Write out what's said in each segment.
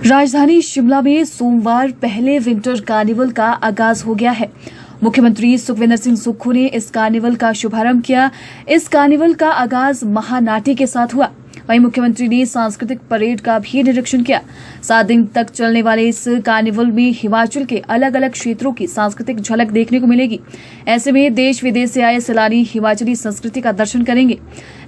राजधानी शिमला में सोमवार पहले विंटर कार्निवल का आगाज हो गया है। मुख्यमंत्री सुखविंदर सिंह सुक्खू ने इस कार्निवल का शुभारंभ किया। इस कार्निवल का आगाज महानाटी के साथ हुआ। वहीं मुख्यमंत्री ने सांस्कृतिक परेड का भी निरीक्षण किया। 7 दिन तक चलने वाले इस कार्निवल में हिमाचल के अलग अलग क्षेत्रों की सांस्कृतिक झलक देखने को मिलेगी। ऐसे में देश विदेश से आए सैलानी हिमाचली संस्कृति का दर्शन करेंगे।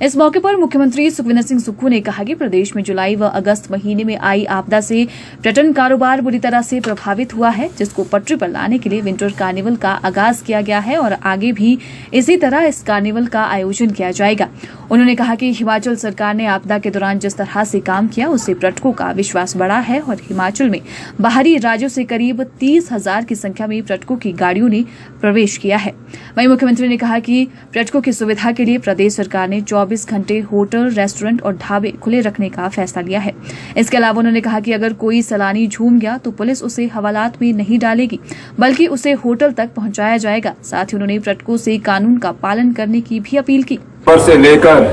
इस मौके पर मुख्यमंत्री सुखविंदर सिंह सुक्खू ने कहा कि प्रदेश में जुलाई व अगस्त महीने में आई आपदा से पर्यटन कारोबार बुरी तरह से प्रभावित हुआ है, जिसको पटरी पर लाने के लिए विंटर कार्निवल का आगाज किया गया है और आगे भी इसी तरह इस कार्निवल का आयोजन किया जाएगा। उन्होंने कहा कि हिमाचल सरकार ने आपदा के दौरान जिस तरह से काम किया, उससे पर्यटकों का विश्वास बढ़ा है और हिमाचल में बाहरी राज्यों से करीब 30,000 की संख्या में पर्यटकों की गाड़ियों ने प्रवेश किया है। वहीं मुख्यमंत्री ने कहा कि पर्यटकों की सुविधा के लिए प्रदेश सरकार ने 24 घंटे होटल, रेस्टोरेंट और ढाबे खुले रखने का फैसला लिया है। इसके अलावा उन्होंने कहा कि अगर कोई सैलानी झूम गया तो पुलिस उसे हवालात में नहीं डालेगी, बल्कि उसे होटल तक पहुंचाया जाएगा। साथ ही उन्होंने पर्यटकों से कानून का पालन करने की भी अपील की। से लेकर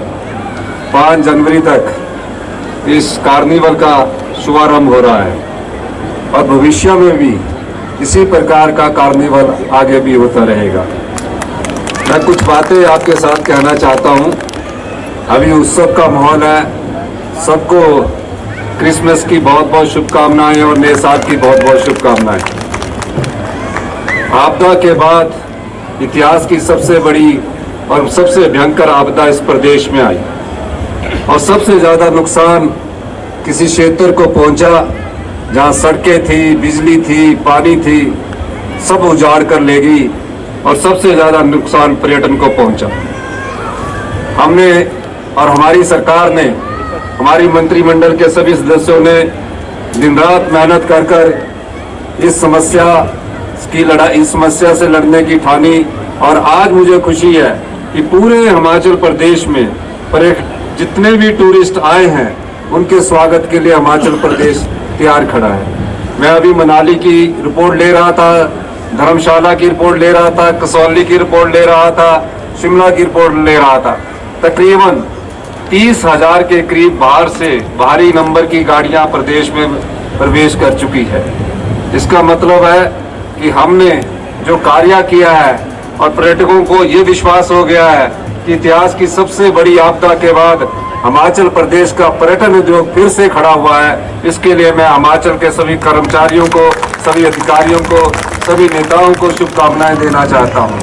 5 जनवरी तक इस कार्निवल का शुभारंभ हो रहा है और भविष्य में भी इसी प्रकार का कार्निवल आगे भी होता रहेगा। मैं कुछ बातें आपके साथ कहना चाहता हूं। अभी उत्सव का माहौल है। सबको क्रिसमस की बहुत बहुत शुभकामनाएं और नए साल की बहुत बहुत शुभकामनाएं। आपदा के बाद इतिहास की सबसे बड़ी और सबसे भयंकर आपदा इस प्रदेश में आई और सबसे ज्यादा नुकसान किसी क्षेत्र को पहुंचा जहां सड़कें थी, बिजली थी, पानी थी, सब उजाड़ कर ले गई और सबसे ज्यादा नुकसान पर्यटन को पहुंचा। हमने और हमारी सरकार ने, हमारी मंत्रिमंडल के सभी सदस्यों ने दिन रात मेहनत कर इस समस्या से लड़ने की ठानी और आज मुझे खुशी है कि पूरे हिमाचल प्रदेश में जितने भी टूरिस्ट आए हैं उनके स्वागत के लिए हिमाचल प्रदेश तैयार खड़ा है। मैं अभी मनाली की रिपोर्ट ले रहा था, धर्मशाला की रिपोर्ट ले रहा था, कसौली की रिपोर्ट ले रहा था, शिमला की रिपोर्ट ले रहा था। तकरीबन 30,000 के करीब बाहर से भारी नंबर की गाड़ियां प्रदेश में प्रवेश कर चुकी है। इसका मतलब है कि हमने जो कार्य किया है और पर्यटकों को ये विश्वास हो गया है कि इतिहास की सबसे बड़ी आपदा के बाद हिमाचल प्रदेश का पर्यटन उद्योग फिर से खड़ा हुआ है। इसके लिए मैं हिमाचल के सभी कर्मचारियों को, सभी अधिकारियों को, सभी नेताओं को शुभकामनाएं देना चाहता हूं।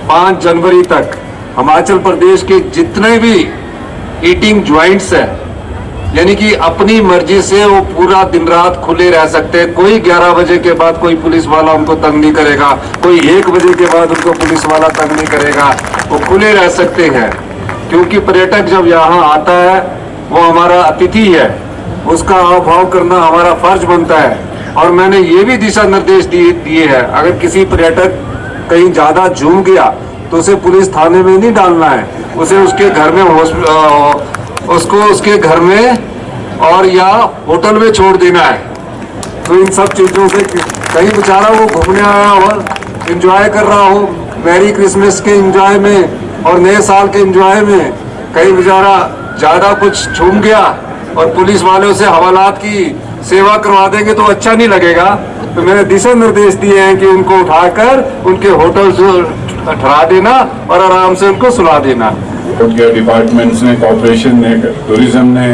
5 जनवरी तक हिमाचल प्रदेश के जितने भी ईटिंग ज्वाइंट्स हैं, यानी कि अपनी मर्जी से वो पूरा दिन रात खुले रह सकते हैं। कोई 11 बजे के बाद कोई पुलिस वाला उनको तंग नहीं करेगा, कोई 1 बजे के बाद उनको पुलिस वाला तंग नहीं करेगा। वो खुले रह सकते हैं क्योंकि पर्यटक जब यहाँ आता है वो हमारा अतिथि है, उसका हाव भाव करना हमारा फर्ज बनता है। और मैंने ये भी दिशा निर्देश दिए हैं, अगर किसी पर्यटक कहीं ज्यादा झूम गया तो उसे पुलिस थाने में नहीं डालना है, उसे उसके घर में उसके घर में और या होटल में छोड़ देना है। तो इन सब चीजों से कहीं बेचारा वो घूमने आया और एंजॉय कर रहा हो, मैरी क्रिसमस के एंजॉय में और नए साल के एंजॉय में, कहीं बेचारा ज्यादा कुछ झूम गया और पुलिस वालों से हवालात की सेवा करवा देंगे तो अच्छा नहीं लगेगा। तो मैंने दिशा निर्देश दिए हैं कि उनको उठाकर उनके होटल ठहरा देना और आराम से उनको सुला देना। उनके डिपार्टमेंट्स ने, कॉर्पोरेशन ने, टूरिज्म ने,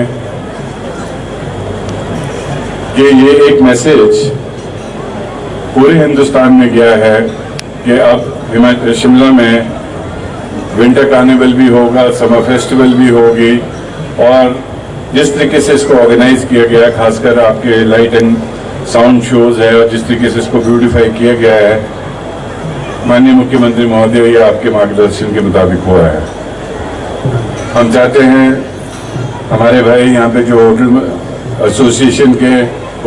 ये एक मैसेज पूरे हिंदुस्तान में गया है कि अब शिमला में विंटर कार्निवल भी होगा, समर फेस्टिवल भी होगी और जिस तरीके से इसको ऑर्गेनाइज किया गया, खासकर आपके लाइट एंड साउंड शोज है और जिस तरीके से इसको ब्यूटिफाई किया गया है, माननीय मुख्यमंत्री महोदय, ये आपके मार्गदर्शन के मुताबिक हुआ है। हम चाहते हैं हमारे भाई यहाँ पे जो होटल एसोसिएशन के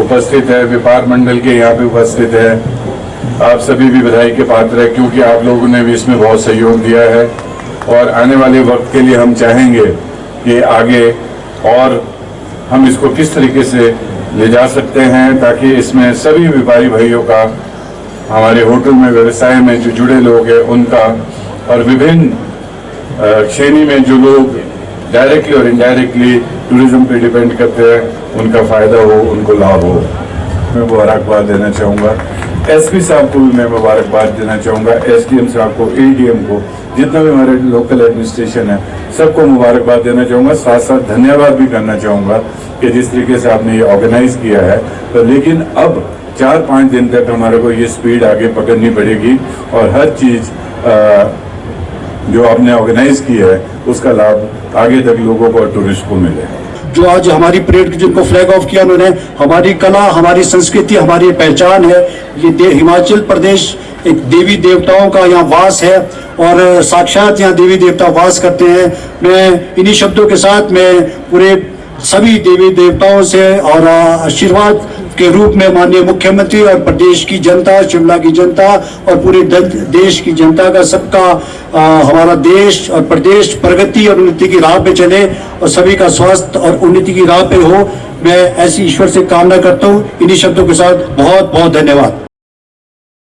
उपस्थित है, व्यापार मंडल के यहाँ पे उपस्थित है, आप सभी भी बधाई के पात्र है क्योंकि आप लोगों ने भी इसमें बहुत सहयोग दिया है और आने वाले वक्त के लिए हम चाहेंगे कि आगे और हम इसको किस तरीके से ले जा सकते हैं ताकि इसमें सभी व्यापारी भाइयों का, हमारे होटल में व्यवसाय में जो जुड़े लोग हैं उनका और विभिन्न श्रेणी में जो लोग डायरेक्टली और इनडायरेक्टली टूरिज्म पे डिपेंड करते हैं उनका फायदा हो, उनको लाभ हो। मैं मुबारकबाद देना चाहूँगा। एसपी साहब को भी मैं मुबारकबाद देना चाहूँगा, एसडीएम साहब को, एडीएम को, जितना भी हमारे लोकल एडमिनिस्ट्रेशन है सबको मुबारकबाद देना चाहूँगा। साथ साथ धन्यवाद भी करना चाहूँगा कि जिस तरीके से आपने ये ऑर्गेनाइज किया है। तो लेकिन अब 4-5 दिन तक हमारे को ये स्पीड आगे पकड़नी पड़ेगी और हर चीज़ जो आपने ऑर्गेनाइज की है उसका लाभ आगे तक लोगों को और टूरिस्ट को मिले। जो आज हमारी परेड जिनको फ्लैग ऑफ किया उन्होंने, हमारी कला, हमारी संस्कृति, हमारी पहचान है। ये हिमाचल प्रदेश एक देवी देवताओं का यहाँ वास है और साक्षात यहाँ देवी देवता वास करते हैं। मैं इन्हीं शब्दों के साथ मैं पूरे सभी देवी देवताओं से और आशीर्वाद के रूप में माननीय मुख्यमंत्री और प्रदेश की जनता, शिमला की जनता और पूरे देश की जनता का सबका हमारा देश और प्रदेश प्रगति और उन्नति की राह पे चले और सभी का स्वास्थ्य और उन्नति की राह पे हो, मैं ऐसी ईश्वर से कामना करता हूँ। इन्हीं शब्दों के साथ बहुत बहुत धन्यवाद।